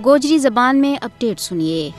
گوجری زبان میں اپڈیٹ سنیے۔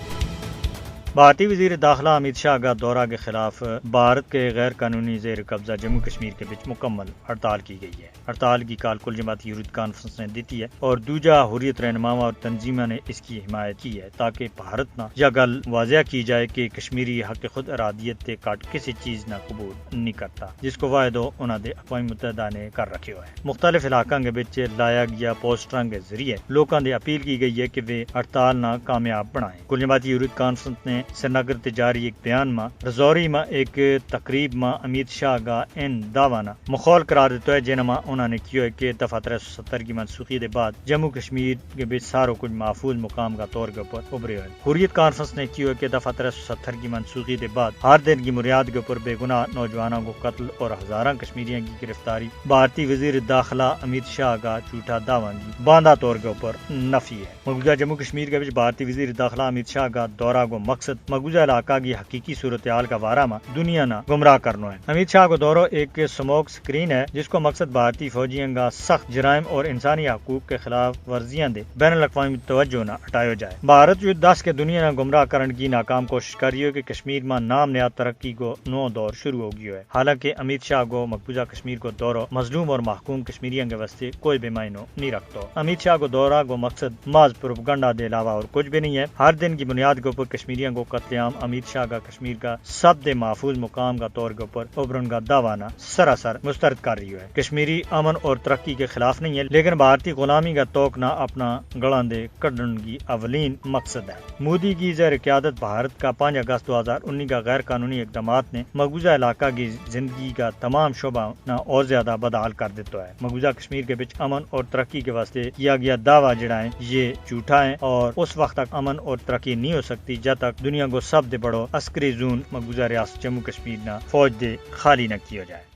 بھارتی وزیر داخلہ امت شاہ کا دورہ کے خلاف بھارت کے غیر قانونی زیر قبضہ جموں کشمیر کے بیچ مکمل ہڑتال کی گئی ہے۔ ہڑتال کی کال کل جماعتی حریت کانفرنس نے دیتی ہے اور دوجا حریت رہنماؤں اور تنظیموں نے اس کی حمایت کی ہے تاکہ بھارت نہ یہ گل واضح کی جائے کہ کشمیری حق خود ارادیت تے کٹ کسی چیز نہ قبول نہیں کرتا جس کو وعدہ انہوں نے اقوام متحدہ نے کر رکھے ہوئے ہیں۔ مختلف علاقوں کے بیچ لایا گیا پوسٹراں کے ذریعے لوگوں نے اپیل کی گئی ہے کہ وہ ہڑتال نہ کامیاب بنائیں۔ کل جماعتی حریت کانفرنس نے سرینگر تے جاری ایک بیان میں رجوری میں ایک تقریب میں امت شاہ کا ان دعویٰ مخول قرار دیتا ہے جنہاں انہوں نے کیا ہے کہ دفعہ 370 کی منسوخی کے بعد جموں کشمیر کے بیچ ساروں کچھ محفوظ مقام کا طور کے اوپر ابھرے ہوئے۔ حریت کانفرنس نے کیا ہے کہ دفعہ 370 کی منسوخی کے بعد ہر دن کی بنیاد کے اوپر بے گناہ نوجوانوں کو قتل اور ہزاروں کشمیریوں کی گرفتاری بھارتی وزیر داخلہ امت شاہ کا جھوٹا دعویٰ کی باندھا طور کے اوپر نفی ہے۔ مقبوضہ جموں کشمیر کے بیچ بھارتی وزیر داخلہ امت شاہ کا دورہ کو مقصد مقبوضہ علاقہ کی حقیقی صورتحال کا بارہ میں دنیا نہ گمراہ کرنا ہے۔ امت شاہ کو دورہ ایک سموک سکرین ہے جس کو مقصد بھارتی فوجیوں کا سخت جرائم اور انسانی حقوق کے خلاف ورزیاں دے بین الاقوامی توجہ نہ ہٹایا جائے۔ بھارت جو 10 کے دنیا نہ گمراہ کرنے کی ناکام کوشش کر رہی ہے کہ کشمیر میں نام نیا ترقی کو نو دور شروع ہو گیا ہے۔ حالانکہ امت شاہ کو مقبوضہ کشمیر کو دورہ مظلوم اور محکوم کشمیریوں کے واسطے کوئی بھی معنی نہیں رکھتا۔ امت شاہ کو دورہ کو مقصد محض پروپیگنڈا کے علاوہ اور کچھ بھی نہیں ہے۔ ہر دن کی بنیاد کے اوپر کشمیریوں کو قتل عام امت شاہ کا کشمیر کا سب سے محفوظ مقام کا طور کے اوپر ابھرن کا دعویٰ سراسر مسترد کر رہی ہے۔ کشمیری امن اور ترقی کے خلاف نہیں ہے لیکن بھارتی غلامی کا توقنا اپنا گڑاں دے کڈن کی اولین مقصد ہے۔ مودی کی زیر قیادت بھارت کا 5 اگست 2019 کا غیر قانونی اقدامات نے مقبوضہ علاقہ کی زندگی کا تمام شعبہ اور زیادہ بدحال کر دیتا ہے۔ مقبوضہ کشمیر کے بیچ امن اور ترقی کے واسطے کیا گیا دعویٰ جڑا ہے یہ جھوٹا ہے اور اس وقت تک امن اور ترقی نہیں ہو سکتی جب تک دنیا کو سب سے بڑو عسکری زون مقبوضہ ریاست جموں کشمیر نہ فوج دے خالی نہ کیا جائے۔